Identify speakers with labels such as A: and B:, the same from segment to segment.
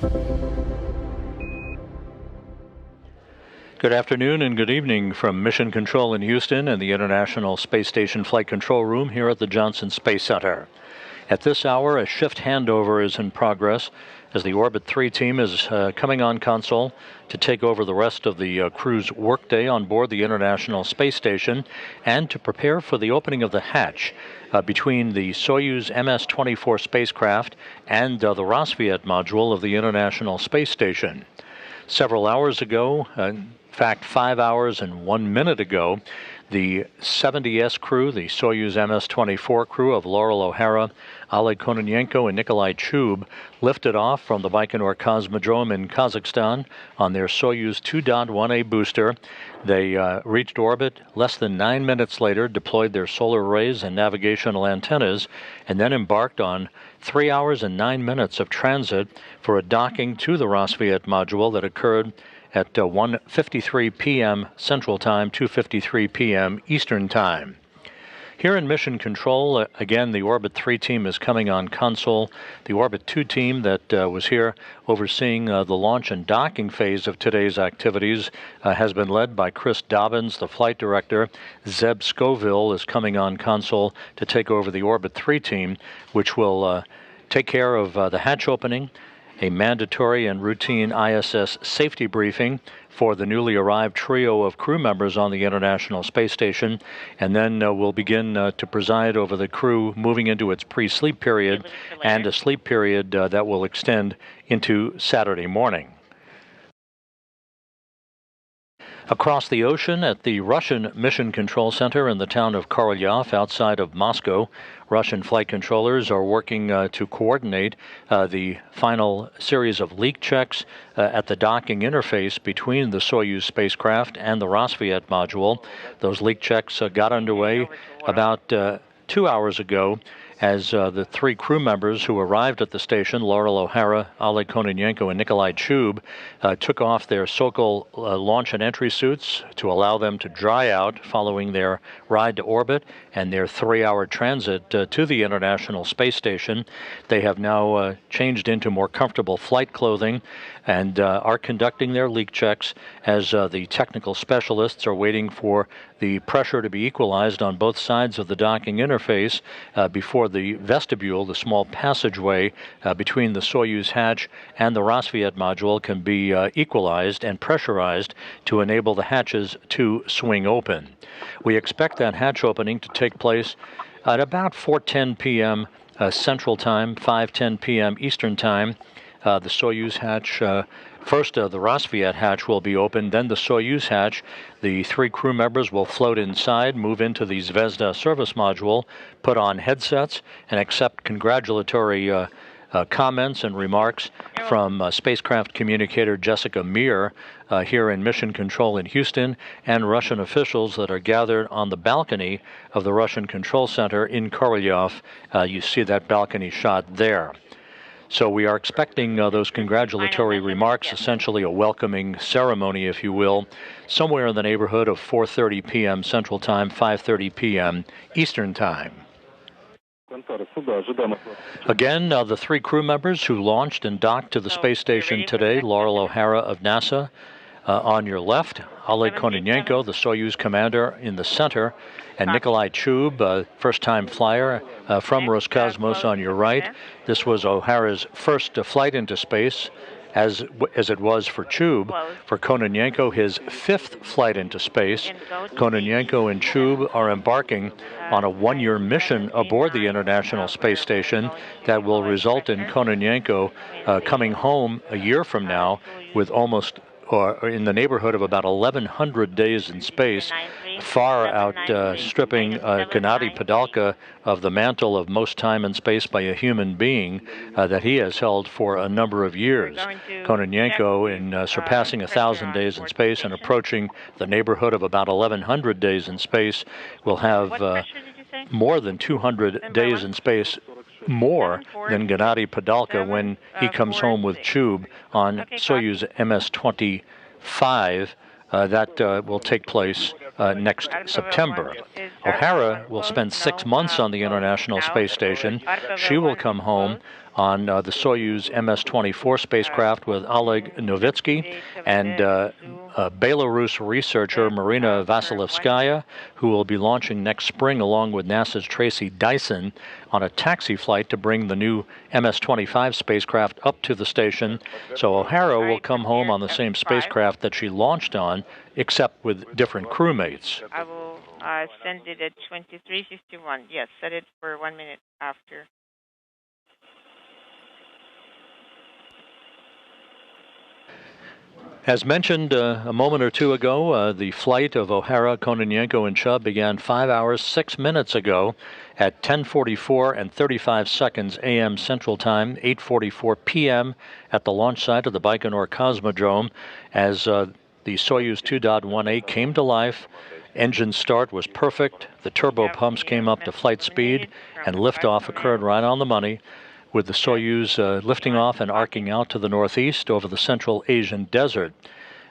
A: Good afternoon and good evening from Mission Control in Houston and the International Space Station Flight Control Room here at the Johnson Space Center. At this hour, a shift handover is in progress as the Orbit 3 team is coming on console to take over the rest of the crew's workday on board the International Space Station and to prepare for the opening of the hatch between the Soyuz MS-24 spacecraft and the Rassvet module of the International Space Station. Several hours ago, in fact 5 hours and 1 minute ago, the 70S crew, the Soyuz MS-24 crew of Loral O Hara, Oleg Kononenko and Nikolai Chub lifted off from the Baikonur Cosmodrome in Kazakhstan on their Soyuz 2.1A booster. They reached orbit less than 9 minutes later, deployed their solar arrays and navigational antennas, and then embarked on 3 hours and 9 minutes of transit for a docking to the Rassvet module that occurred at 1:53 p.m. Central Time, 2:53 p.m. Eastern Time. Here in Mission Control, again, the Orbit 3 team is coming on console. The Orbit 2 team that was here overseeing the launch and docking phase of today's activities has been led by Chris Dobbins, the flight director. Zeb Scoville is coming on console to take over the Orbit 3 team, which will take care of the hatch opening, a mandatory and routine ISS safety briefing for the newly arrived trio of crew members on the International Space Station, and then we'll begin to preside over the crew moving into its pre-sleep period and a sleep period that will extend into Saturday morning. Across the ocean at the Russian Mission Control Center in the town of Korolyov outside of Moscow, Russian flight controllers are working to coordinate the final series of leak checks at the docking interface between the Soyuz spacecraft and the Rassvet module. Those leak checks got underway about 2 hours ago as the three crew members who arrived at the station, Loral O Hara, Oleg Kononenko, and Nikolai Chub, took off their Sokol launch and entry suits to allow them to dry out following their ride to orbit and their 3-hour transit to the International Space Station. They have now changed into more comfortable flight clothing and are conducting their leak checks as the technical specialists are waiting for the pressure to be equalized on both sides of the docking interface before the vestibule, the small passageway between the Soyuz hatch and the Rassvet module, can be equalized and pressurized to enable the hatches to swing open. We expect that hatch opening to take place at about 4:10 p.m. Central Time, 5:10 p.m. Eastern Time. The Soyuz hatch, first the Rassvet hatch will be opened, then the Soyuz hatch. The three crew members will float inside, move into the Zvezda service module, put on headsets, and accept congratulatory comments and remarks from spacecraft communicator Jessica Meir here in Mission Control in Houston, and Russian officials that are gathered on the balcony of the Russian Control Center in Korolyov. You see that balcony shot there. So we are expecting those congratulatory remarks, essentially a welcoming ceremony, if you will, somewhere in the neighborhood of 4:30 p.m. Central Time, 5:30 p.m. Eastern Time. Again, the three crew members who launched and docked to the space station today, Loral O Hara of NASA on your left, Oleg Kononenko, the Soyuz commander, in the center, and Nikolai Chub, first-time flyer from Roscosmos, on your right. This was O'Hara's first flight into space, as it was for Chub. For Kononenko, his fifth flight into space. Kononenko and Chub are embarking on a one-year mission aboard the International Space Station that will result in Kononenko coming home a year from now with almost or in the neighborhood of about 1,100 days in space, far outstripping Gennady Padalka of the mantle of most time in space by a human being that he has held for a number of years. Kononenko, in surpassing 1,000 days in space and approaching the neighborhood of about 1,100 days in space, will have more than 200 days in space, more than Gennady Padalka when he comes home with Chub on Soyuz MS-25. That will take place next September. O'Hara will spend 6 months on the International Space Station. She will come home on the Soyuz MS-24 spacecraft with Oleg Novitsky and Belarus researcher Marina Vasilevskaya, who will be launching next spring along with NASA's Tracy Dyson on a taxi flight to bring the new MS-25 spacecraft up to the station. So O'Hara will come home on the same spacecraft that she launched on, except with different crewmates.
B: I will send it at 23:51. Yes, set it for 1 minute after.
A: As mentioned a moment or two ago, the flight of O'Hara, Kononenko, and Chub began 5 hours, 6 minutes ago at 10:44 and 35 seconds a.m. Central Time, 8:44 p.m. at the launch site of the Baikonur Cosmodrome as the Soyuz 2.18 came to life. Engine start was perfect. The turbo pumps came up to flight speed, and liftoff occurred right on the money, with the Soyuz lifting off and arcing out to the northeast over the Central Asian desert.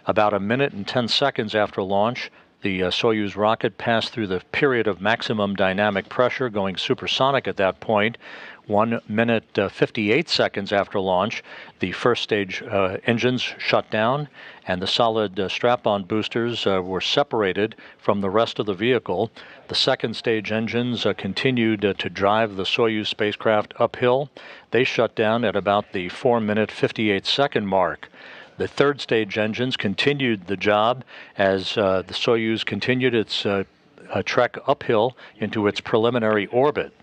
A: About a minute and 10 seconds after launch, the Soyuz rocket passed through the period of maximum dynamic pressure, going supersonic at that point. 1 minute 58 seconds after launch, the first stage engines shut down, and the solid strap-on boosters were separated from the rest of the vehicle. The second stage engines continued to drive the Soyuz spacecraft uphill. They shut down at about the 4 minute 58 second mark. The third stage engines continued the job as the Soyuz continued its trek uphill into its preliminary orbit.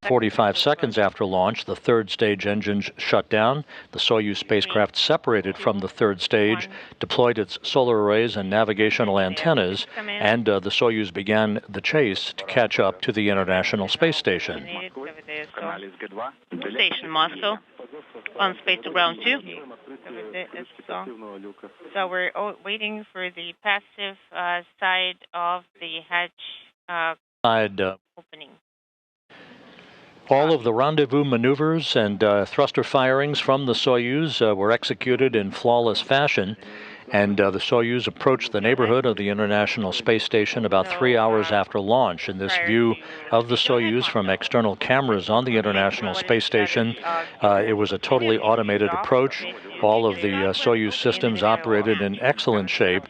A: 45 seconds after launch, the third stage engines shut down. The Soyuz spacecraft separated from the third stage, deployed its solar arrays and navigational antennas, and the Soyuz began the chase to catch up to the International Space Station.
B: Station Moscow on space to ground 2. So we're waiting for the passive side of the hatch opening.
A: All of the rendezvous maneuvers and thruster firings from the Soyuz were executed in flawless fashion, and the Soyuz approached the neighborhood of the International Space Station about 3 hours after launch. In this view of the Soyuz from external cameras on the International Space Station, it was a totally automated approach. All of the Soyuz systems operated in excellent shape,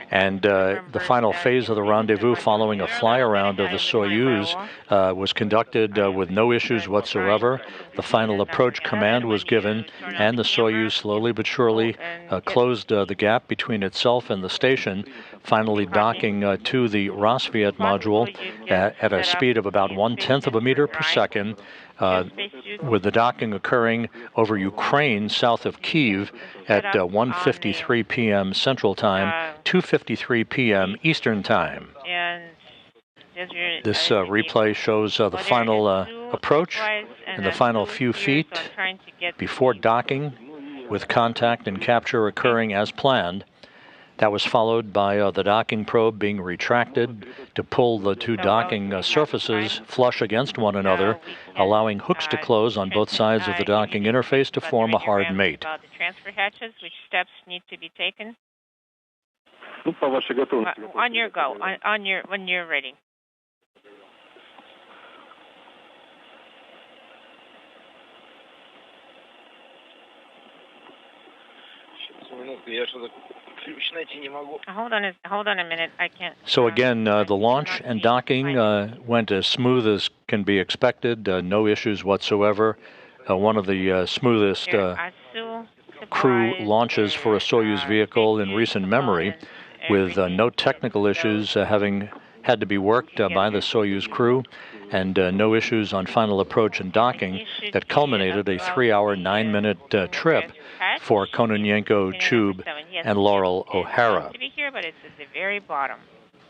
A: and the final phase of the rendezvous following a fly-around of the Soyuz was conducted with no issues whatsoever. The final approach command was given, and the Soyuz slowly but surely closed the gap between itself and the station, finally docking to the Rassvet module at a speed of about 1/10 of a meter per second, with the docking occurring over Ukraine, south of Kyiv, at 1:53 p.m. Central Time, 2:53 p.m. Eastern Time. This replay shows the final approach and the final few feet before docking, with contact and capture occurring as planned. That was followed by the docking probe being retracted to pull the two docking surfaces flush against one another, allowing hooks to close on both sides of the docking interface to form a hard mate.
B: About the transfer hatches, which steps need to be taken? On your go, when you're ready. Hold on a minute. I can't.
A: So again, the launch and docking went as smooth as can be expected. No issues whatsoever. One of the smoothest crew launches for a Soyuz vehicle in recent memory, with no technical issues having had to be worked by the Soyuz crew, and no issues on final approach and docking that culminated a 3-hour, 9-minute trip for Kononenko, Chub, and Loral O Hara.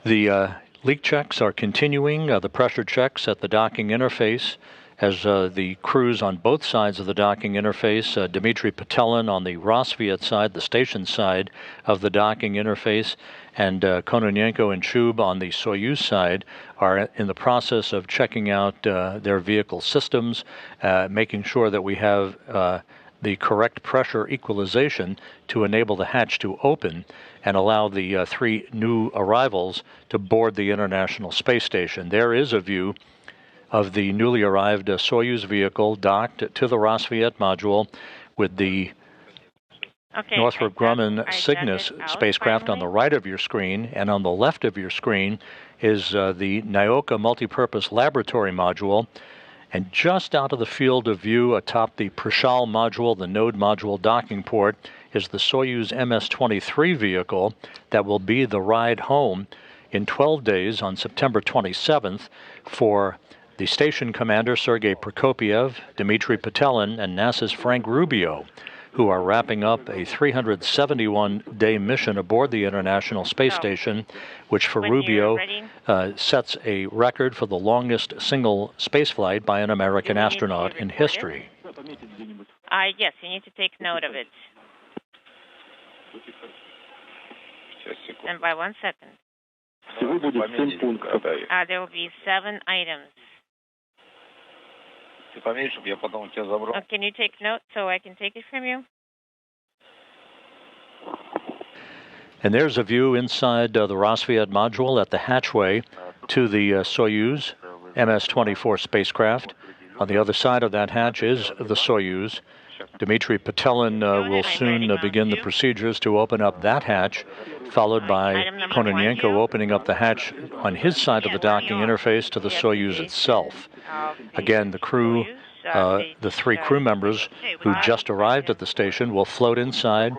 A: The leak checks are continuing, the pressure checks at the docking interface, as the crews on both sides of the docking interface, Dmitry Petelin on the Rassvet side, the station side of the docking interface, and Kononenko and Chub on the Soyuz side, are in the process of checking out their vehicle systems, making sure that we have the correct pressure equalization to enable the hatch to open and allow the 3 new arrivals to board the International Space Station. There is a view of the newly arrived Soyuz vehicle docked to the Rassvet module with the Northrop Grumman Cygnus spacecraft on the right of your screen, and on the left of your screen is the Nyoka multipurpose laboratory module. And just out of the field of view atop the Prishal module, the node module docking port, is the Soyuz MS-23 vehicle that will be the ride home in 12 days on September 27th for the station commander Sergei Prokopyev, Dmitry Petelin, and NASA's Frank Rubio, who are wrapping up a 371-day mission aboard the International Space Station, which for Rubio sets a record for the longest single spaceflight by an American astronaut in history.
B: Yes, you need to take note of it. And by 1 second. There will be 7 items. Can you take note so I can take it from you?
A: And there's a view inside the Rassvet module at the hatchway to the Soyuz MS-24 spacecraft. On the other side of that hatch is the Soyuz. Dmitry Petelin will soon begin the procedures to open up that hatch, followed by Kononenko opening up the hatch on his side of the docking interface to the Soyuz itself. Again, the crew, the 3 crew members who just arrived at the station will float inside.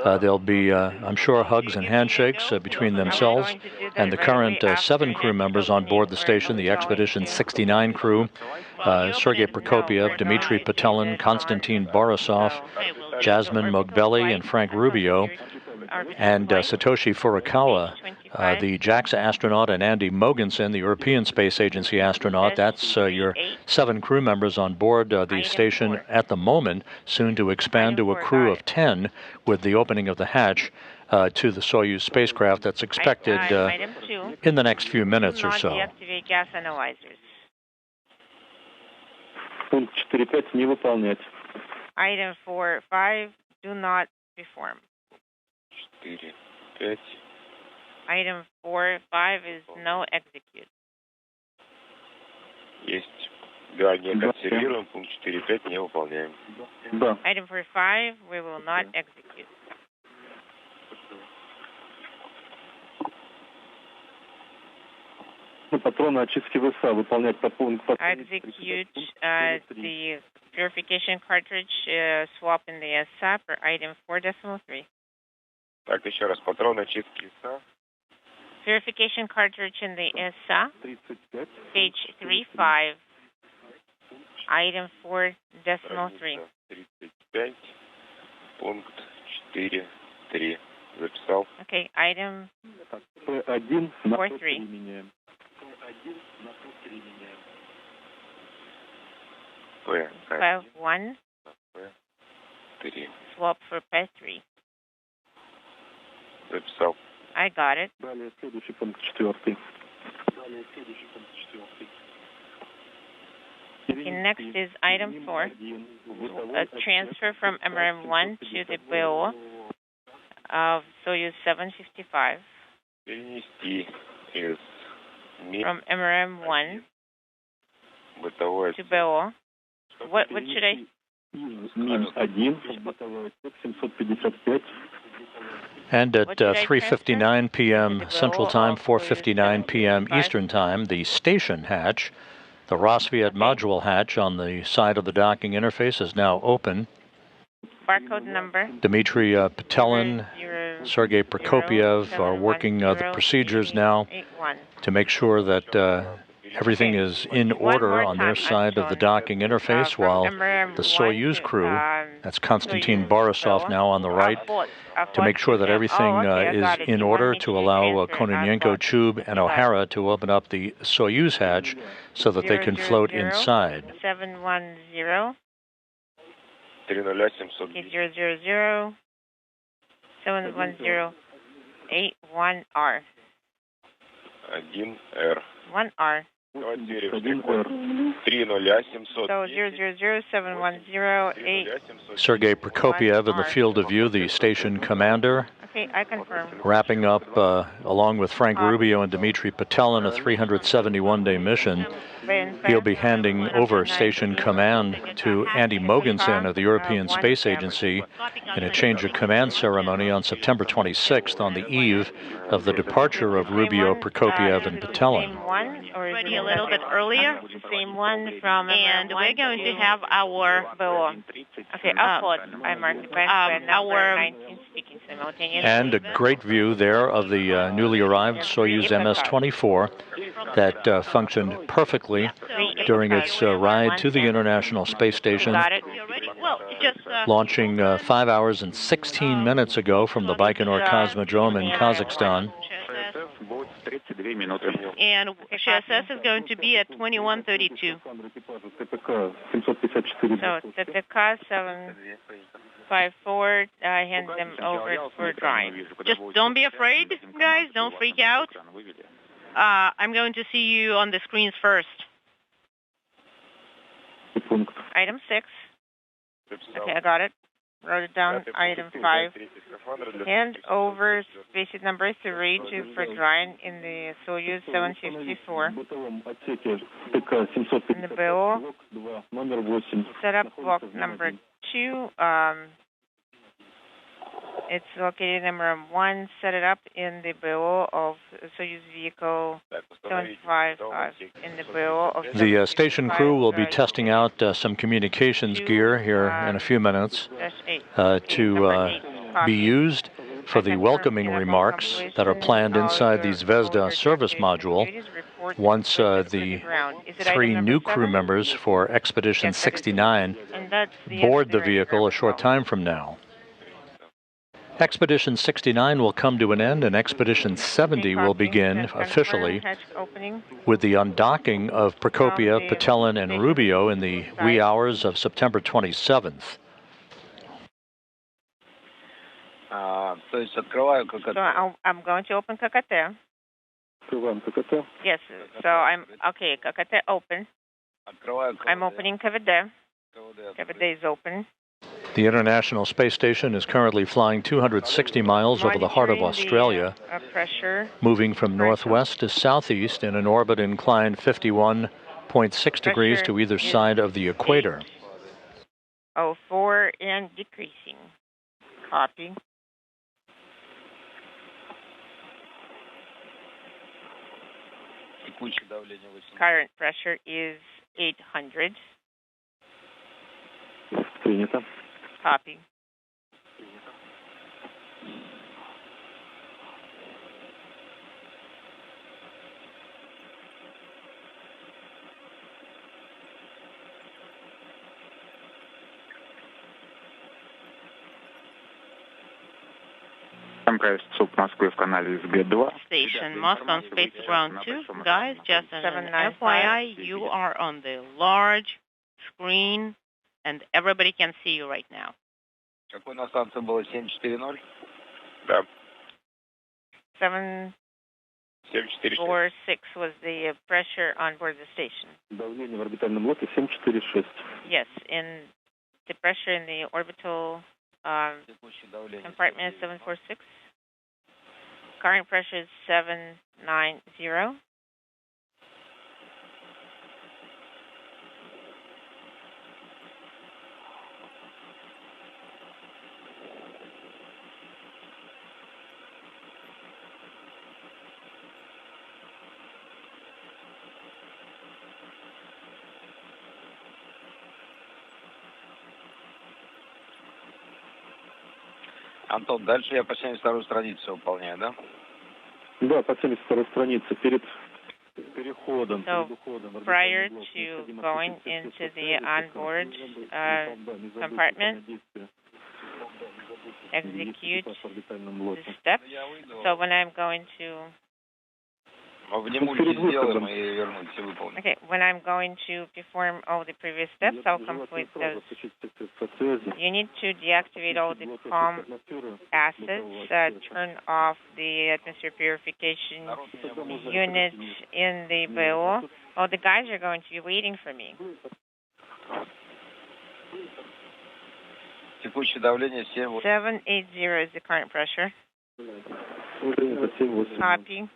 A: There'll be, I'm sure, hugs and handshakes between themselves and the current 7 crew members on board the station, the Expedition 69 crew, Sergei Prokopyev, Dmitry Petelin, Konstantin Borisov, Jasmine Mogbelli, and Frank Rubio, and Satoshi Furukawa, the JAXA astronaut, and Andy Mogensen, the European Space Agency astronaut. That's your 7 crew members on board the station at the moment, soon to expand to a crew of 10 with the opening of the hatch to the Soyuz spacecraft that's expected in the next few minutes or so.
B: Deactivate gas analyzers. Item 4.5, do not perform. Item 4.5 is no execute. Item 4.5, we will not execute. Execute the purification cartridge swap in the ESA for item 4.3.
C: Так, еще раз, патроны очистки ИСА.
B: Purification cartridge in the ESA, page 35, item 4.3.
C: 35, пункт 4.3. Записал.
B: Okay, item 4.3. P1. Swap for P3.
C: Записал.
B: I got it. Okay, next is item 4. A transfer from MRM-1 to the BO of Soyuz 755. From MRM-1 to BO. What should I?
A: And at 3:59 p.m. Central Time, 4:59 p.m. Eastern Time, the station hatch, the Rassvet module hatch on the side of the docking interface, is now open.
B: Barcode number.
A: Dmitry Petelin, Sergei Prokopyev are working the procedures now to make sure that everything is in order on their side of the docking interface, while the Soyuz crew, that's Konstantin Borisov now on the right, to make sure that everything is in order to allow Kononenko, Chub, and O'Hara to open up the Soyuz hatch so that they can float inside.
B: 710. 000 710 81R.
C: 1R.
B: 1R. So 000 710
A: Sergei Prokopyev in the field of view, the station commander.
B: Okay, Okay, I confirm.
A: Wrapping up, along with Frank Rubio and Dmitry Patelin, a 371-day mission. He'll be handing over station command to Andy Mogensen of the European Space Agency in a change of command ceremony on September 26th, on the eve of the departure of Rubio, Prokopyev, and Patelin.
B: Same one, or
D: Ready a little bit earlier.
B: Same one from
D: And we're going to have our
B: okay, outpost. I marked the number 19 speaking simultaneously.
A: And a great view there of the newly arrived Soyuz MS-24 that functioned perfectly during its ride to the International Space Station, launching 5 hours and 16 minutes ago from the Baikonur Cosmodrome in Kazakhstan.
D: And GSS is going to be at 2132.
B: So TTK 754, hand them over for drive.
D: Just don't be afraid, guys. Don't freak out. I'm going to see you on the screens first.
B: Item 6. Okay, I got it. Wrote it down. Item 5. Hand over spaceship number 3 to Ferdinand in the Soyuz 754. In the BO. Set up block number 2. It's located number 1. Set it up in the BO of Soyuz vehicle 755 in the BO of
A: the station crew will be testing out some communications gear here in a few minutes to be used for the welcoming remarks that are planned inside the Zvezda service module once the 3 new crew members for Expedition 69 board the vehicle a short time from now. Expedition 69 will come to an end, and Expedition 70 will begin officially with the undocking of Prokopyev, Patelin, and Rubio in the wee hours of September 27th.
B: So I'm going to open KKT. Yes, so okay, KKT open. I'm opening KVD. KVD is open.
A: The International Space Station is currently flying 260 miles over the heart of Australia, moving from northwest to southeast in an orbit inclined 51.6 degrees to either side of the equator.
B: 04 and decreasing. Copy. Current pressure is 800. Copy.
D: Station Moscow on Space Ground 2. Guys, just an FYI, you are on the large screen, and everybody can see you right now.
C: Какой на станции было 740? Да.
B: 746 was the pressure on board the station.
E: Давление в орбитальном блоке 746.
B: Yes, in the pressure in the orbital compartment is 746. Current pressure is 790.
C: Антон, дальше я по 72-й странице выполняю, да?
E: Да, по 72-й странице, перед переходом.
B: So, prior to going into the onboard compartment, execute the steps. So when I'm going to... Okay, when I'm going to perform all the previous steps, I'll complete those. You need to deactivate all the COM assets, turn off the atmosphere purification unit in the BO. Oh, the guys are going to be waiting for me. 780 is the current pressure. Copy.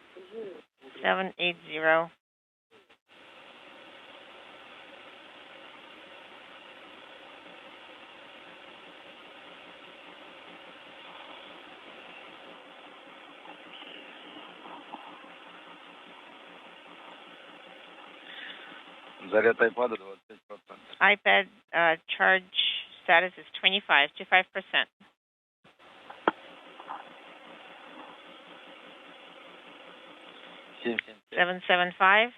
B: 780.
C: Заряд iPad 25%.
B: iPad charge status is 25%. 775.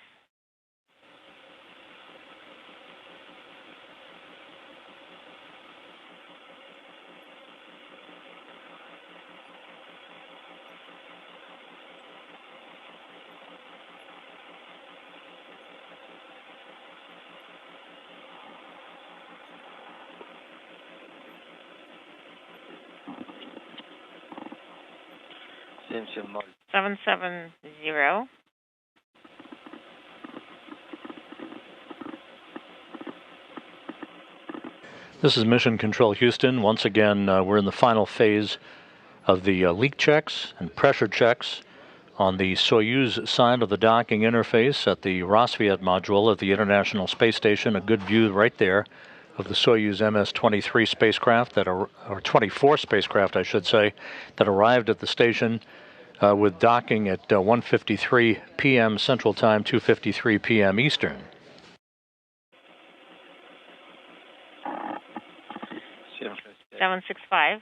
C: Семь
B: 770.
A: This is Mission Control Houston. Once again, we're in the final phase of the leak checks and pressure checks on the Soyuz side of the docking interface at the Rassvet module of the International Space Station. A good view right there of the Soyuz MS-23 spacecraft, or 24 spacecraft, I should say, that arrived at the station with docking at 1:53 p.m. Central Time, 2:53 p.m. Eastern.
B: 765.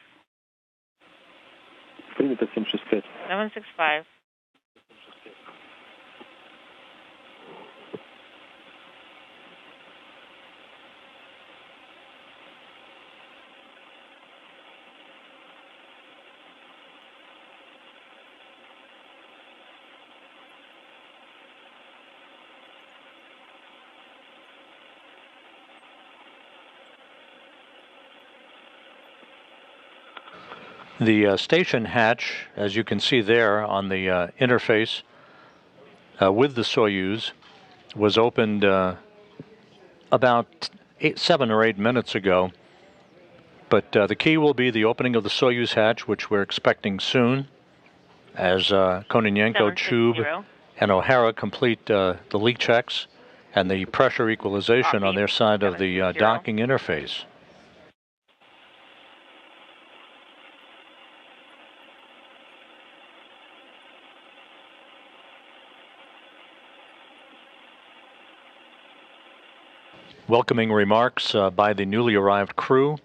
B: 765.
A: The station hatch, as you can see there on the interface with the Soyuz, was opened about 7 or 8 minutes ago. But the key will be the opening of the Soyuz hatch, which we're expecting soon, as Kononenko, Chub, and O Hara complete the leak checks and the pressure equalization on their side of the docking interface. Welcoming remarks by the newly arrived crew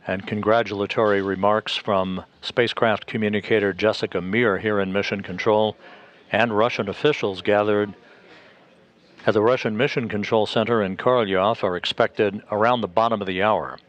A: and congratulatory remarks from spacecraft communicator Jessica Meir here in Mission Control, and Russian officials gathered at the Russian Mission Control Center in Korolyov are expected around the bottom of the hour.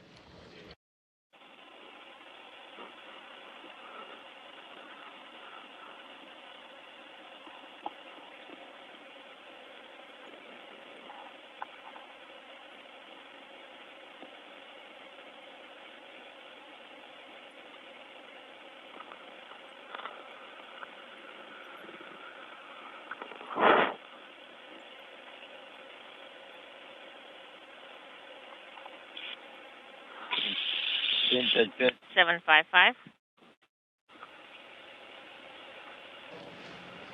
C: Пять.
B: 755.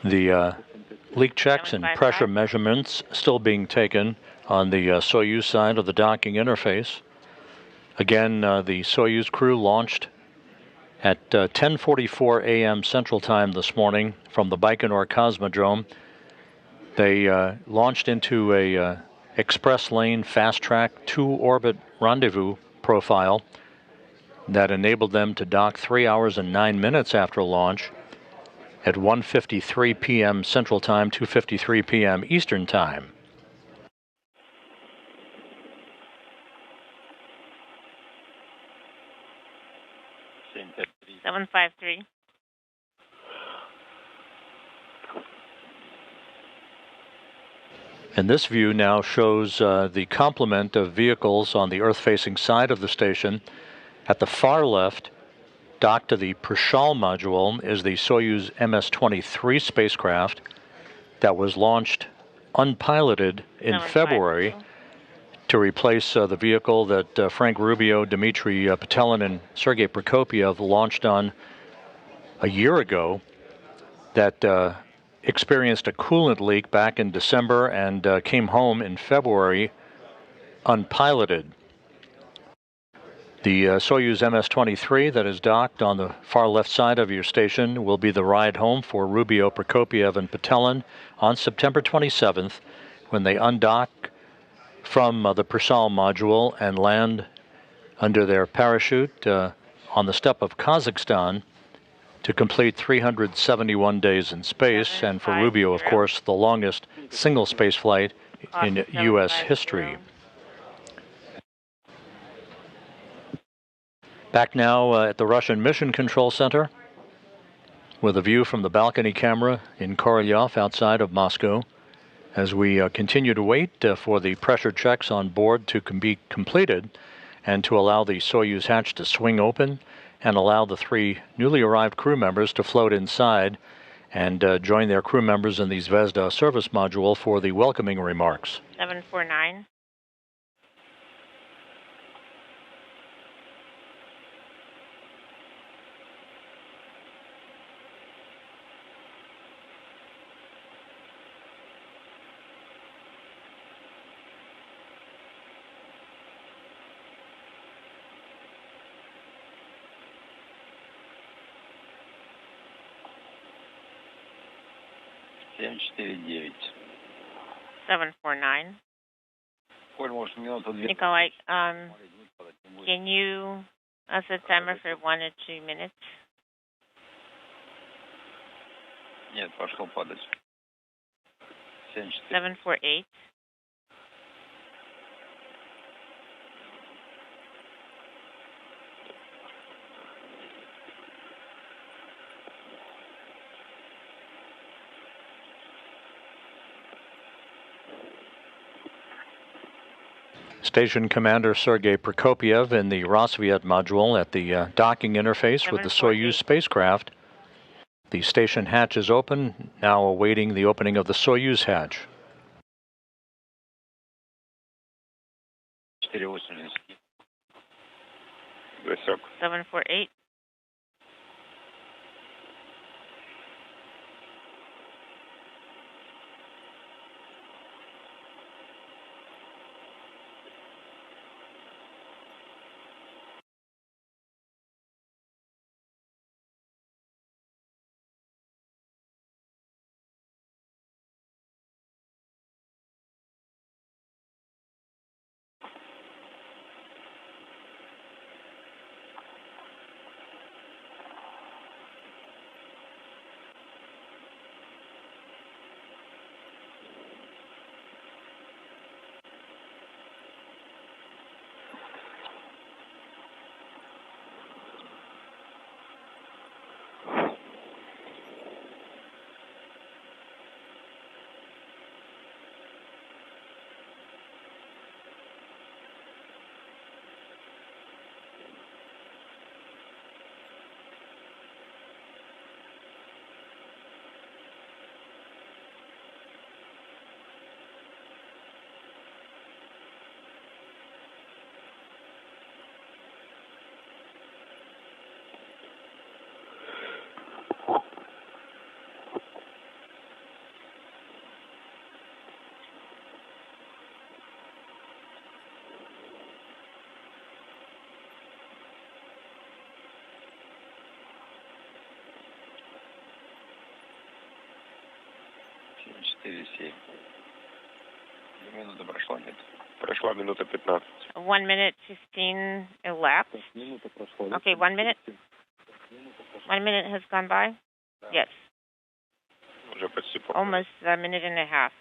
A: The leak checks and pressure measurements still being taken on the Soyuz side of the docking interface. Again, the Soyuz crew launched at 10:44 a.m. Central Time this morning from the Baikonur Cosmodrome. They launched into a express lane fast-track 2-orbit rendezvous profile that enabled them to dock 3 hours and 9 minutes after launch at 1:53 p.m. Central Time, 2:53 p.m. Eastern Time.
B: Seven 753.
A: And this view now shows the complement of vehicles on the Earth-facing side of the station. At the far left, docked to the Prishal module, is the Soyuz MS-23 spacecraft that was launched unpiloted in February to replace the vehicle that Frank Rubio, Dmitry Petelin, and Sergei Prokopyev launched on a year ago that experienced a coolant leak back in December and came home in February unpiloted. The Soyuz MS-23 that is docked on the far left side of your station will be the ride home for Rubio, Prokopyev, and Patelin on September 27th when they undock from the Persal module and land under their parachute on the steppe of Kazakhstan to complete 371 days in space, and for Rubio, of course, the longest single space flight in U.S. history. Back now at the Russian Mission Control Center with a view from the balcony camera in Korolyov outside of Moscow as we continue to wait for the pressure checks on board to be completed and to allow the Soyuz hatch to swing open and allow the 3 newly arrived crew members to float inside and join their crew members in the Zvezda service module for the welcoming remarks.
B: 749.
C: $749.
B: 749. Nikolai, can you set a timer for 1 or 2 minutes?
C: Нет, пошел падать.
B: 748.
A: Station Commander Sergei Prokopyev in the Rassvet module at the docking interface with the Soyuz spacecraft. The station hatch is open, now awaiting the opening of the Soyuz hatch.
B: 748.
C: Минута прошла, нет. Прошла минута 15.
B: 1 minute 15 elapsed. Okay, 1 minute. 1 minute has gone by? Yes.
C: Уже почти
B: Almost a minute and a half.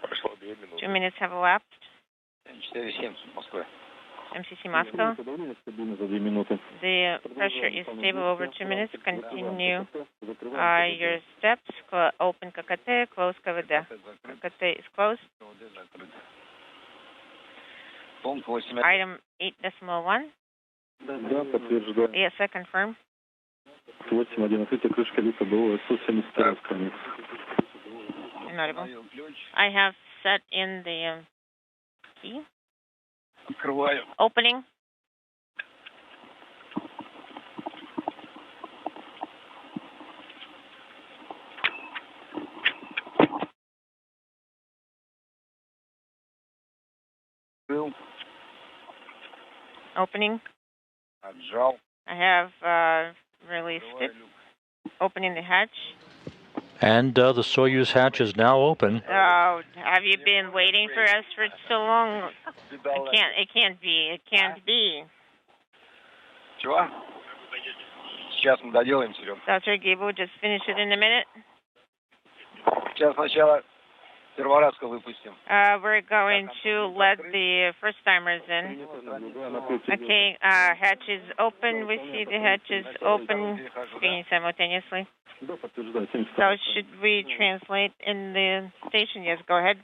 C: Прошло 2 минуты.
B: 2 minutes have elapsed.
C: 4-7, Москва.
B: MCC Moscow. The pressure is stable over 2 minutes. Continue your steps. Open ККТ, close КВД. ККТ is closed. Item 8.1.
E: Да, подтверждаю.
B: Yes, I confirm.
E: 8.1. Открытие крышки люка БО Су-72 страниц.
B: I have set in the key.
C: Открываю.
B: Opening. Opening.
C: Отжал.
B: I have released it. Opening the hatch.
A: And the Soyuz hatch is now open.
B: Oh, have you been waiting for us for so long? It can't be.
C: Чего? Сейчас мы доделаем, Серег.
B: Sergei, we'll just finish it in a minute.
C: Сейчас сначала перворазка выпустим.
B: We're going to let the first timers in. Okay, hatch is open. We see the hatch is open, screening simultaneously. So should we translate in the station? Yes, go ahead.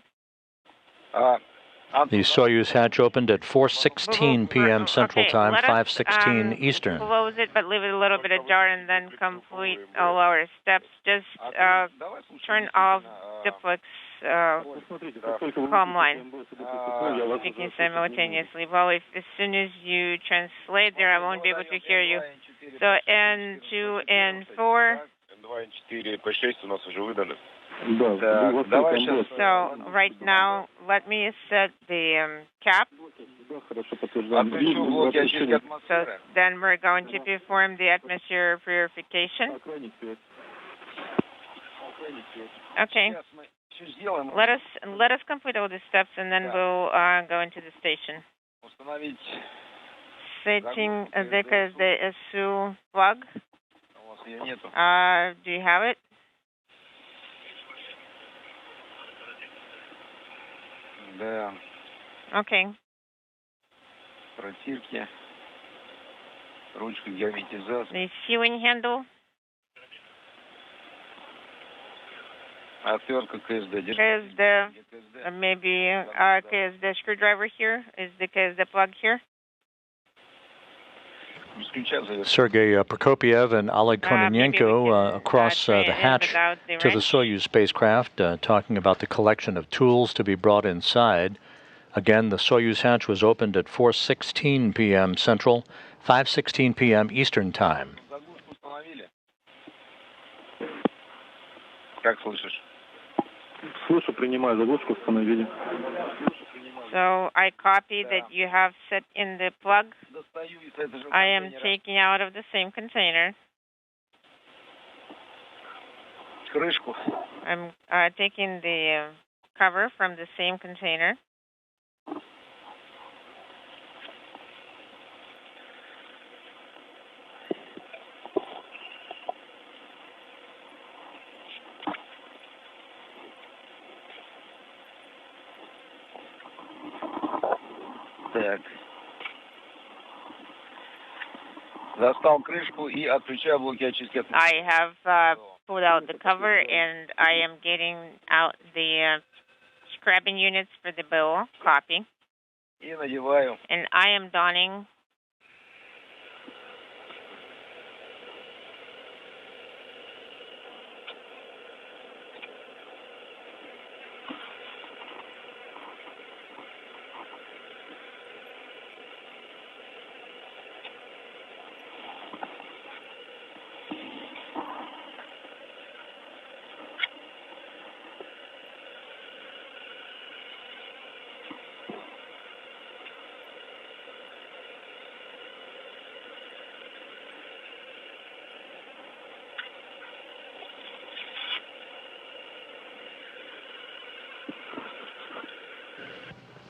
A: The Soyuz hatch opened at 4:16 p.m. Central Time, 5:16 Eastern.
B: Close it, but leave it a little bit ajar and then complete all our steps. Just turn off duplex comm line. Speaking simultaneously. Well, as soon as you translate there, I won't be able to hear you. So N2, N4. So right now, let me set the cap. So then we're going to perform the atmosphere purification. Okay. Let us complete all the steps and then we'll go into the station. Setting the KSD plug. Do you have it?
C: Да.
B: Okay.
C: Протирки. Ручка герметизации.
B: The sealing handle.
C: Отвертка КСД.
B: KSD. Maybe KSD screwdriver here. Is the KSD plug here?
A: Sergei Prokopyev and Oleg Kononenko across the hatch to the Soyuz spacecraft, talking about the collection of tools to be brought inside. Again, the Soyuz hatch was opened at 4:16 p.m. Central, 5:16 p.m. Eastern Time.
C: Как слышишь?
E: Слышу, принимаю, заглушку установили.
B: So I copy that you have set in the plug. I am taking out of the same container.
C: Крышку.
B: I'm taking the cover from the same container.
C: Так. Достал крышку и отключаю блоки очистки.
B: I have pulled out the cover and I am getting out the scrapping units for the BO copy.
C: И надеваю.
B: And I am donning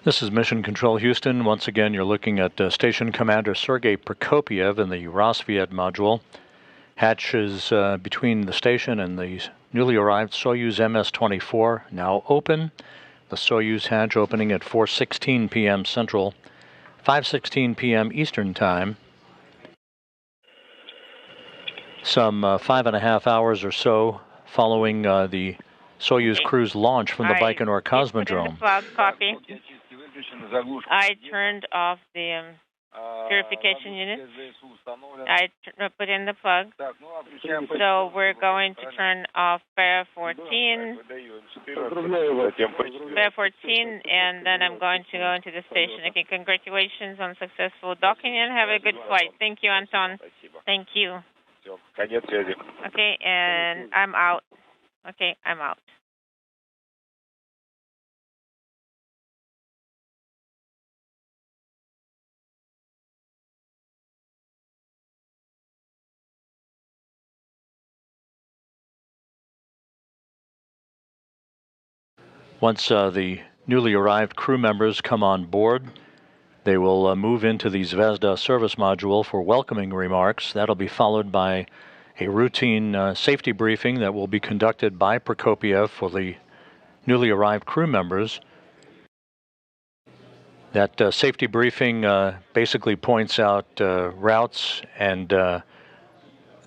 A: This is Mission Control Houston. Once again, you're looking at Station Commander Sergei Prokopyev in the Rassvet module. Hatch is between the station and the newly arrived Soyuz MS-24, now open. The Soyuz hatch opening at 4:16 p.m. Central, 5:16 p.m. Eastern Time. some 5.5 hours or so following the Soyuz crew's launch from the Baikonur Cosmodrome.
B: Copy. I turned off the purification unit. I put in the plug. So we're going to turn off Bear 14, and then I'm going to go into the station. Okay, congratulations on successful docking and have a good flight. Thank you, Anton. Thank you. Okay, and I'm out. Okay, I'm out.
A: Once the newly arrived crew members come on board, they will move into the Zvezda service module for welcoming remarks. That'll be followed by a routine safety briefing that will be conducted by Prokopyev for the newly arrived crew members. That safety briefing basically points out routes and the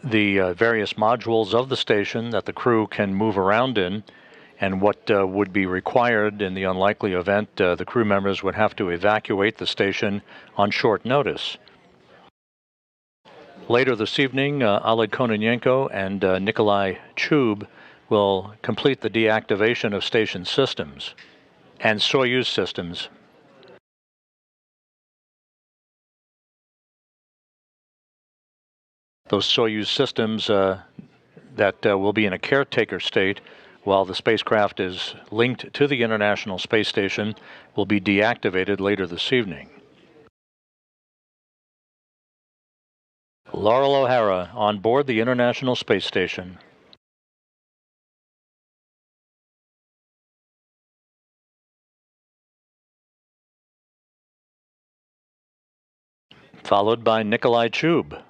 A: various modules of the station that the crew can move around in, and what would be required in the unlikely event the crew members would have to evacuate the station on short notice. Later this evening, Oleg Kononenko and Nikolai Chub will complete the deactivation of station systems and Soyuz systems. Those Soyuz systems that will be in a caretaker state while the spacecraft is linked to the International Space Station will be deactivated later this evening. Loral O Hara on board the International Space Station. Followed by Nikolai Chub.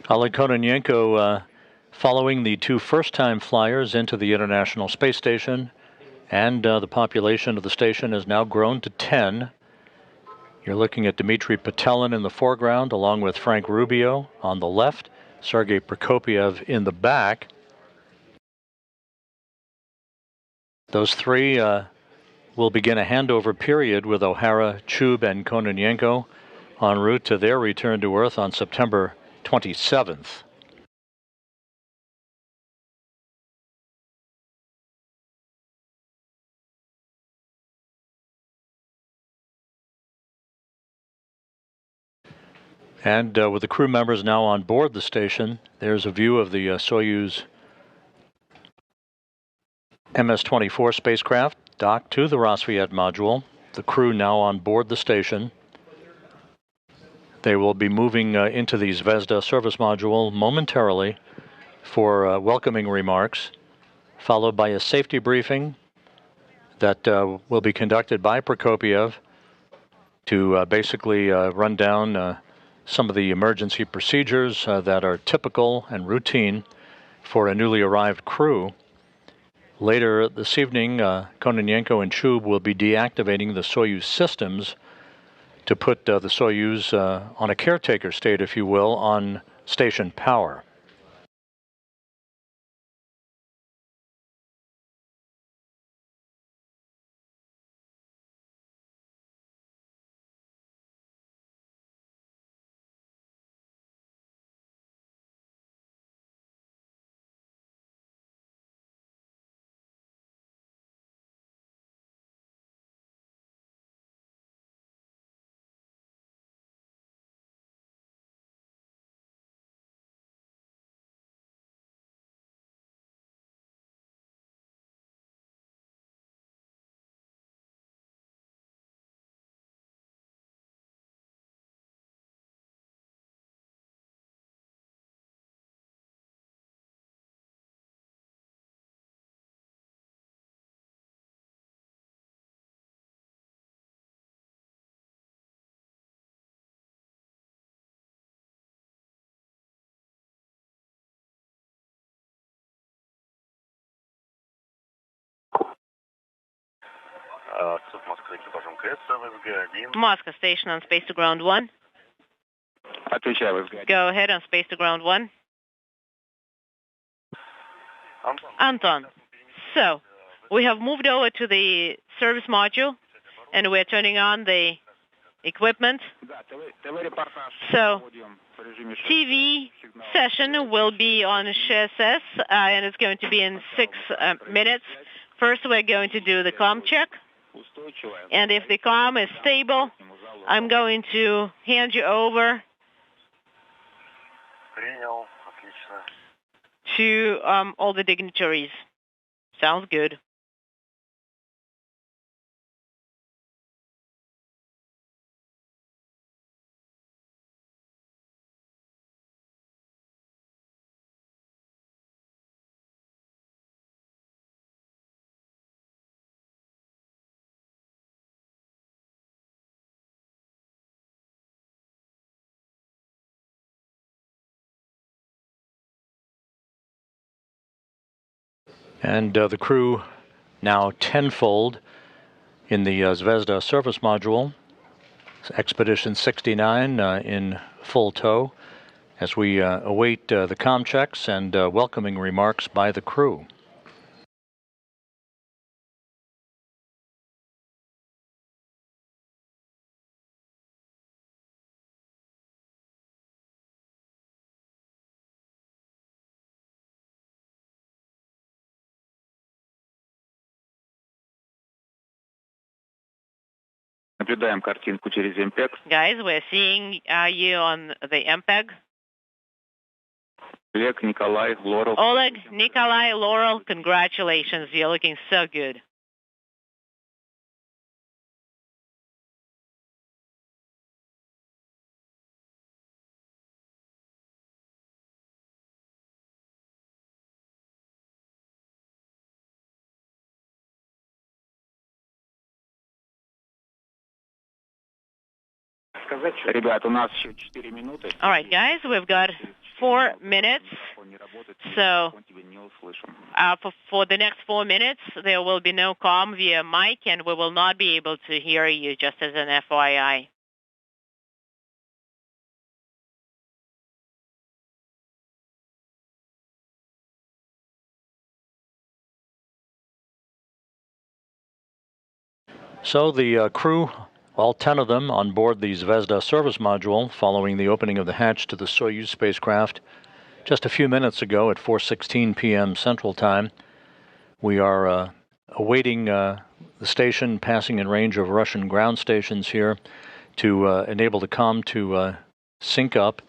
A: Oleg Kononenko following the two first-time flyers into the International Space Station, and the population of the station has now grown to 10. You're looking at Dmitry Petelin in the foreground, along with Frank Rubio on the left, Sergei Prokopyev in the back. Those three will begin a handover period with O'Hara, Chub, and Kononenko en route to their return to Earth on September 27th. And with the crew members now on board the station, there's a view of the Soyuz MS-24 spacecraft docked to the Rassvet module. The crew now on board the station. They will be moving into the Zvezda service module momentarily for welcoming remarks, followed by a safety briefing that will be conducted by Prokopyev to basically run down some of the emergency procedures that are typical and routine for a newly arrived crew. Later this evening, Kononenko and Chub will be deactivating the Soyuz systems to put the Soyuz on a caretaker state, if you will, on station power.
D: Moscow station on space to ground 1. Go ahead on space to ground 1. Anton. So, we have moved over to the service module, and we're turning on the equipment. So, TV session will be on SHSS, and it's going to be in 6 minutes. First, we're going to do the comm check, and if the comm is stable, I'm going to hand you over to all the dignitaries. Sounds good.
A: And the crew now tenfold in the Zvezda surface module. Expedition 69 in full tow as we await the comm checks and welcoming remarks by the crew.
D: Guys, we're seeing you on the MPEG.
E: Oleg, Nikolai, Loral.
D: Oleg, Nikolai, Loral, congratulations. You're looking so good. All right, guys, we've got 4 minutes. So for the next 4 minutes, there will be no comm via mic, and we will not be able to hear you, just as an FYI.
A: So the crew, all 10 of them on board the Zvezda service module, following the opening of the hatch to the Soyuz spacecraft just a few minutes ago at 4:16 p.m. Central Time. We are awaiting the station passing in range of Russian ground stations here to enable the comm to sync up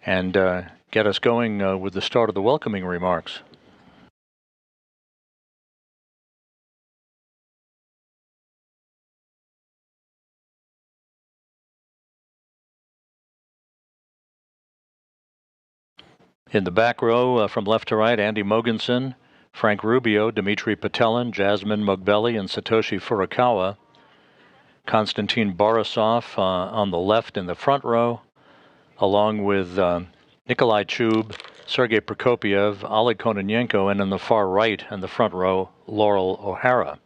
A: and get us going with the start of the welcoming remarks. In the back row, from left to right, Andy Mogensen, Frank Rubio, Dmitry Patelin, Jasmine Mugbeli, and Satoshi Furukawa. Konstantin Borisov on the left in the front row, along with Nikolai Chub, Sergei Prokopyev, Oleg Kononenko, and in the far right in the front row, Loral O Hara.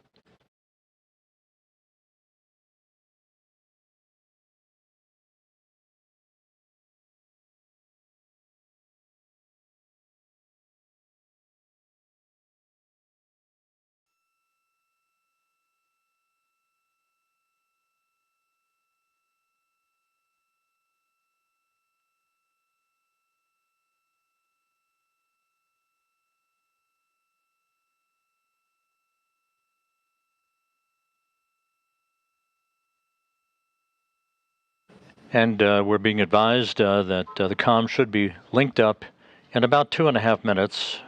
A: And we're being advised that the comm should be linked up in about 2.5 minutes.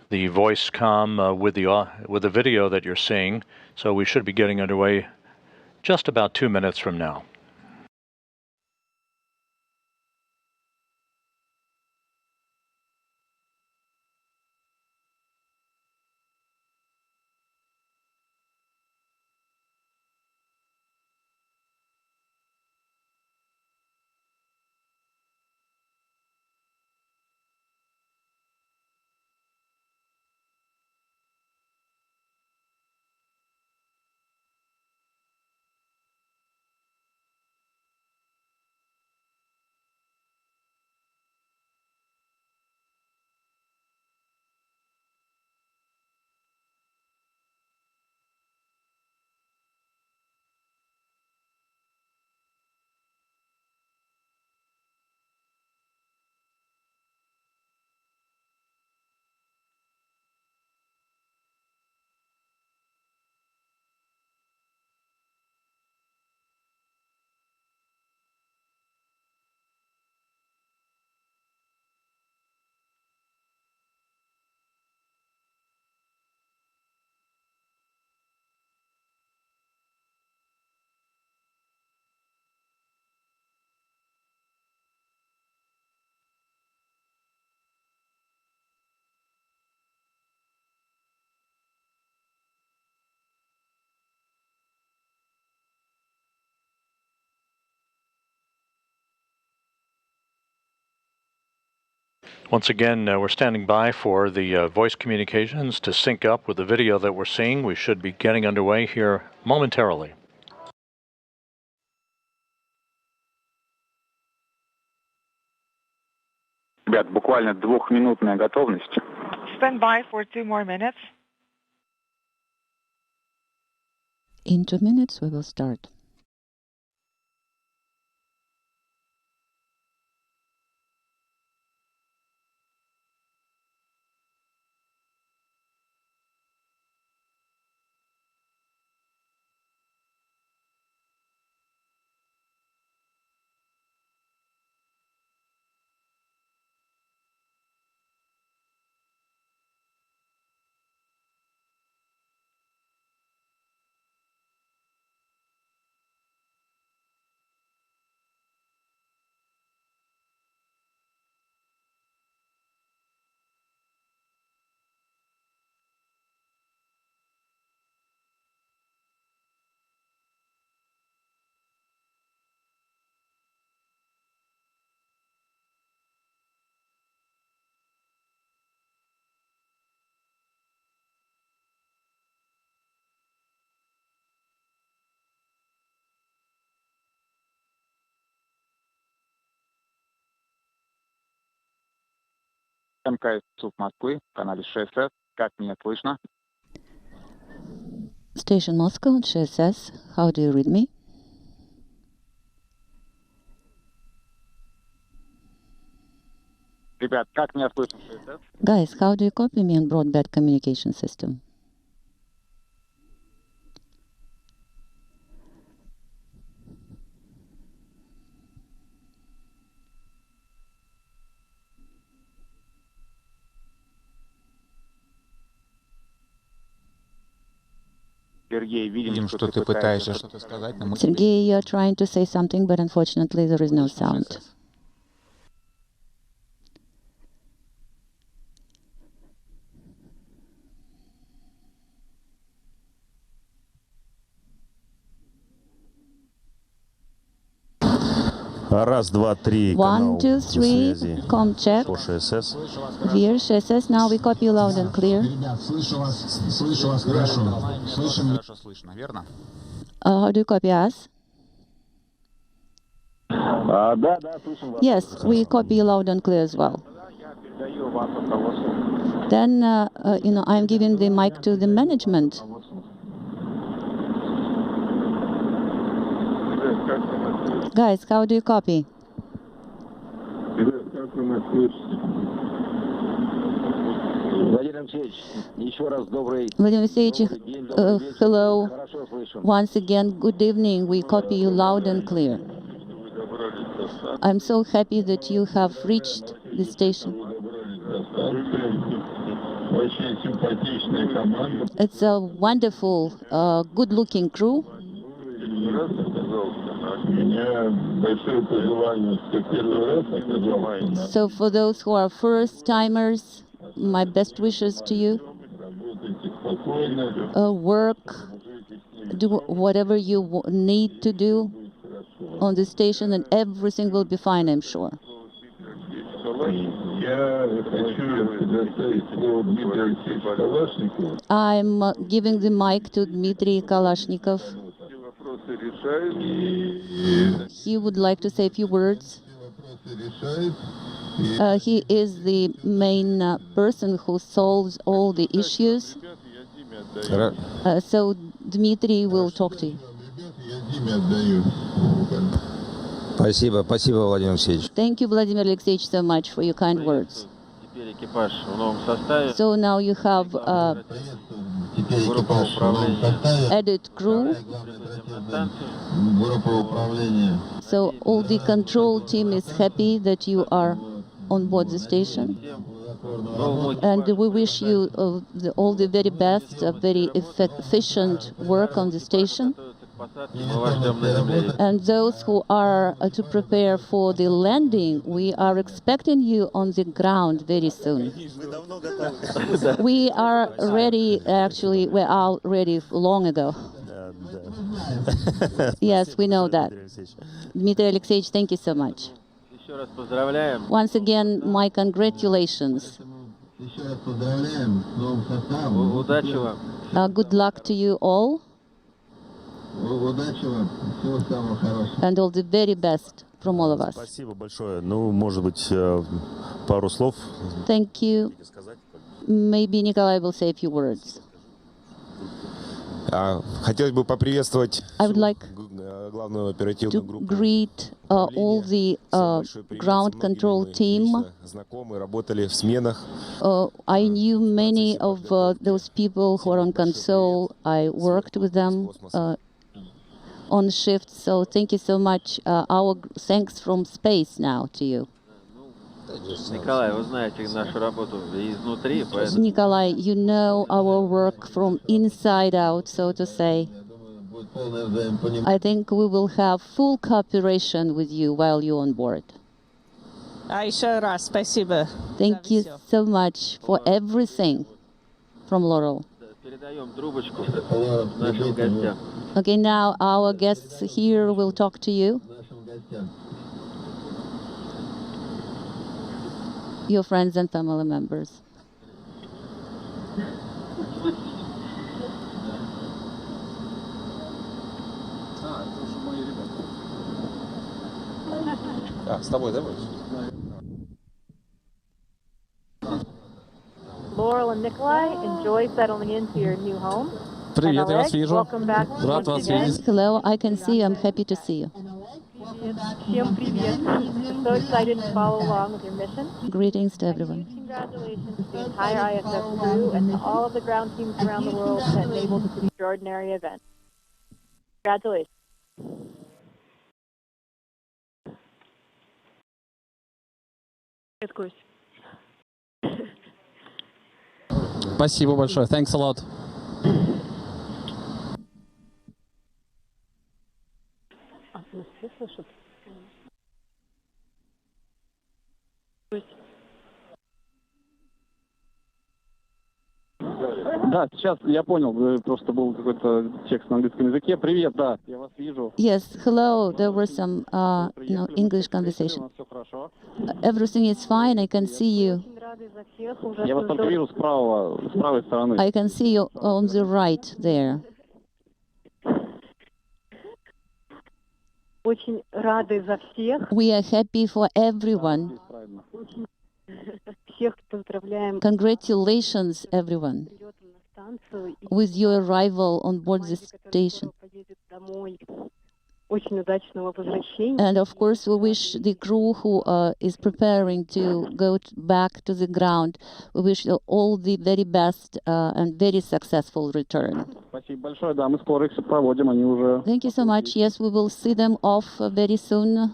A: The voice comm with the video that you're seeing. So we should be getting underway just about 2 minutes from now. Once again, we're standing by for the voice communications to sync up with the video that we're seeing. We should be getting underway here momentarily.
C: Ребят, буквально двухминутная готовность.
B: Stand by for 2 more minutes.
F: In 2 minutes, we will start.
C: МКС Москвы, канале 6С. Как меня слышно?
F: Station Moscow, GSS. How do you read me?
C: Ребят, как меня слышно? 6С?
F: Guys, how do you copy me on broadband communication system?
C: Сергей, видим, что ты пытаешься что-то сказать, но мы...
F: Sergei, you are trying to say something, but unfortunately there is no sound.
G: Раз, два, три.
F: 1, 2, 3, com check.
G: По ШСС.
F: Here, GSS, now we copy you loud and clear.
H: Ребят, слышу вас хорошо.
C: Хорошо слышно, верно?
F: How do you copy us?
E: Да, слышим вас.
F: Yes, we copy you loud and clear as well. Then, I'm giving the mic to the management. Guys, how do you copy?
E: Как вы нас слышите? Владимир Алексеевич, еще раз добрый
F: Vladimir Alexeyevich,
E: день, добрый вечер.
F: hello.
E: Хорошо слышим.
F: Once again, good evening. We copy you loud and clear. I'm so happy that you have reached the station.
E: Очень симпатичная команда.
F: It's a wonderful, good-looking crew.
E: У меня большое пожелание, кто первый раз оказался.
F: So for those who are first-timers, my best wishes to you.
E: Работайте спокойно.
F: Work, do whatever you need to do on the station, and everything will be fine, I'm sure.
E: Я хочу предоставить слово Дмитрию Алексеевичу Калашникову.
F: I'm giving the mic to Dmitry Kalashnikov.
E: Вопросы решает.
F: He would like to say a few words.
E: Вопросы решает.
F: He is the main person who solves all the issues. So Dmitry will talk to you.
E: Я Диме отдаю.
G: Спасибо, Владимир Алексеевич.
F: Thank you, Vladimir Alexeyevich, so much for your kind words.
C: Теперь экипаж в новом составе.
F: So now you have
C: Группа управления.
F: added crew.
E: Группа управления.
F: So all the control team is happy that you are on board the station. And we wish you all the very best, very efficient work on the station. And those who are to prepare for the landing, we are expecting you on the ground very soon. We are ready, actually, we are ready long ago. Yes, we know that. Dmitry Alexeyevich, thank you so much. Once again, my congratulations. Good luck to you all. And all the very best from all of us.
G: Спасибо большое. Ну, может быть, пару слов.
F: Thank you. Maybe Nikolai will say a few words.
G: Хотелось бы поприветствовать главную оперативную группу.
F: To greet all the ground control team.
G: Знакомые, работали в сменах.
F: I knew many of those people who are on console. I worked with them on shift. So thank you so much. Our thanks from space now to you.
I: Nikolai, вы знаете нашу работу изнутри, поэтому...
F: Nikolai, you know our work from inside out, so to say. I think we will have full cooperation with you while you're on board.
J: Еще раз спасибо.
F: Thank you so much for everything from Loral.
I: Передаем трубочку нашим гостям.
F: Okay, now our guests here will talk to you. Your friends and family members.
G: С тобой, да, будешь?
K: Loral and Nikolai, enjoy settling into your new home.
L: Привет, я вас вижу.
K: Рад вас видеть.
F: Hello, I can see you. I'm happy to see you.
K: Всем привет. So excited to follow along with your mission.
F: Greetings to everyone.
K: Congratulations to the entire ISS crew and to all of the ground teams around the world that enabled this extraordinary event. Congratulations.
L: Спасибо большое. Thanks a lot.
E: Да, сейчас я понял, просто был какой-то текст на английском языке. Привет, да, я вас вижу.
F: Yes, hello. There was some English conversation. Everything is fine. I can see you.
E: Я вас только вижу с правой стороны.
F: I can see you on the right there.
K: Очень рады за всех.
F: We are happy for everyone.
K: Всех поздравляем.
F: Congratulations, everyone, with your arrival on board the station.
K: Очень удачного возвращения.
F: And of course, we wish the crew who is preparing to go back to the ground, we wish you all the very best and very successful return.
E: Спасибо большое, да, мы скоро их проводим, они уже...
F: Thank you so much. Yes, we will see them off very soon.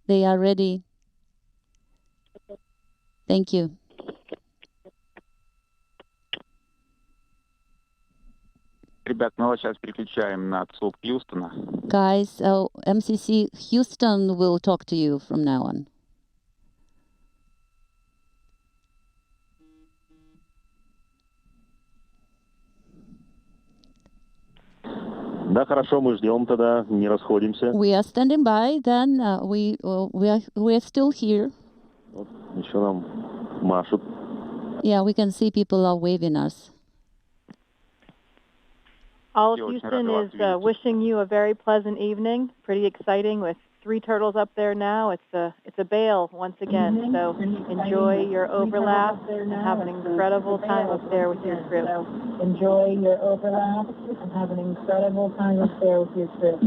F: They are ready. Thank you.
C: Ребят, мы вас сейчас переключаем на ЦУП Хьюстона.
F: Guys, MCC Houston will talk to you from now on.
E: Да, хорошо, мы ждем тогда, не расходимся.
F: We are standing by. Then we are still here.
E: Вот, еще нам машут.
F: Yeah, we can see people are waving us.
K: All of Houston is wishing you a very pleasant evening. Pretty exciting with 3 turtles up there now. It's a bail once again. So enjoy your overlap and have an incredible time up there with your crew. Enjoy your overlap and have an incredible time up there with your crew.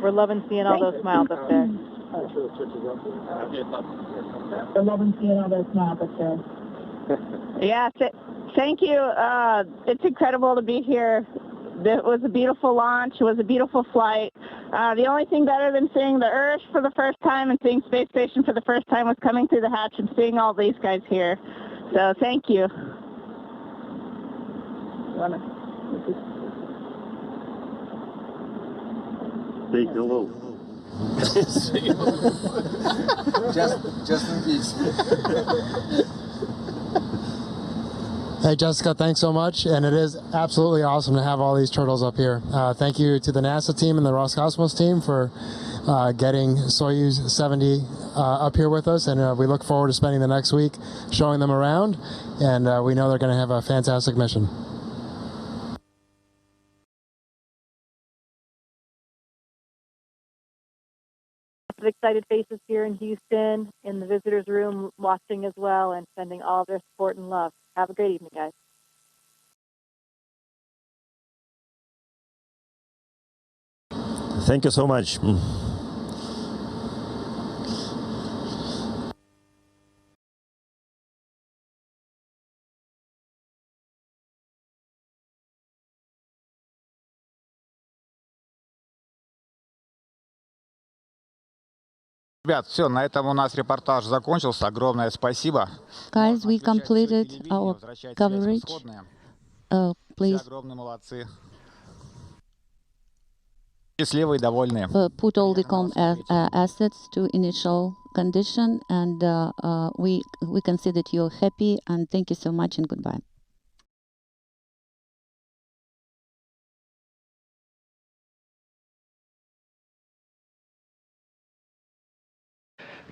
K: We're loving seeing all those smiles up there. We're loving seeing all those smiles up there.
M: Yeah, thank you. It's incredible to be here. It was a beautiful launch. It was a beautiful flight. The only thing better than seeing the Earth for the first time and seeing Space Station for the first time was coming through the hatch and seeing all these guys here. So thank you.
E: Say hello.
N: just in case. Hey, Jessica, thanks so much. And it is absolutely awesome to have all these turtles up here. Thank you to the NASA team and the Roscosmos team for getting Soyuz 70 up here with us. And we look forward to spending the next week showing them around. And we know they're going to have a fantastic mission.
K: Excited faces here in Houston, in the visitors room, watching as well, and sending all their support and love. Have a great evening, guys.
G: Thank you so much.
C: Ребят, все, на этом у нас репортаж закончился. Огромное спасибо.
F: Guys, we completed our coverage. Please
C: огромные молодцы. Счастливые, довольные.
F: Put all the assets to initial condition, and we can see that you're happy, and thank you so much, and goodbye.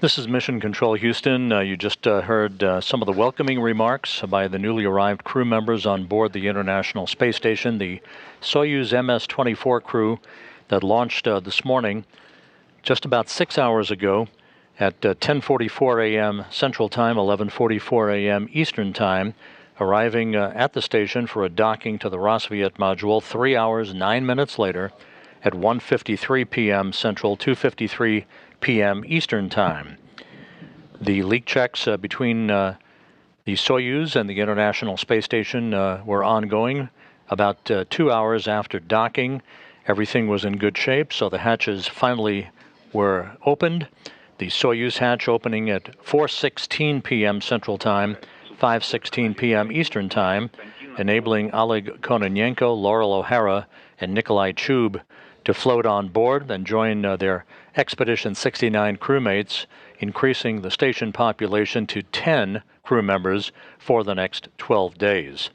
A: This is Mission Control Houston. You just heard some of the welcoming remarks by the newly arrived crew members on board the International Space Station, the Soyuz MS-24 crew that launched this morning just about 6 hours ago at 10:44 a.m. Central Time, 11:44 a.m. Eastern Time, arriving at the station for a docking to the Rassvet module 3 hours, 9 minutes later at 1:53 p.m. Central, 2:53 p.m. Eastern Time. The leak checks between the Soyuz and the International Space Station were ongoing. About 2 hours after docking, everything was in good shape, so the hatches finally were opened. The Soyuz hatch opening at 4:16 p.m. Central Time, 5:16 p.m. Eastern Time, enabling Oleg Kononenko, Loral O Hara, and Nikolai Chub to float on board and join their Expedition 69 crewmates, increasing the station population to 10 crew members for the next 12 days.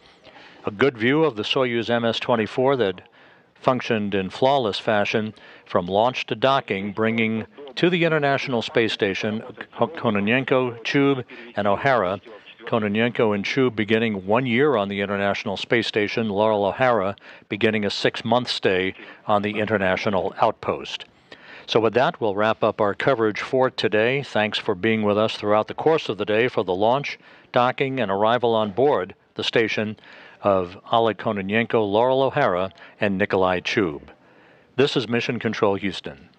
A: A good view of the Soyuz MS-24 that functioned in flawless fashion from launch to docking, bringing to the International Space Station Kononenko, Chub, and O Hara. Kononenko and Chub beginning 1 year on the International Space Station, Loral O Hara beginning a 6-month stay on the International Outpost. So with that, we'll wrap up our coverage for today. Thanks for being with us throughout the course of the day for the launch, docking, and arrival on board the station of Oleg Kononenko, Loral O Hara, and Nikolai Chub. This is Mission Control Houston.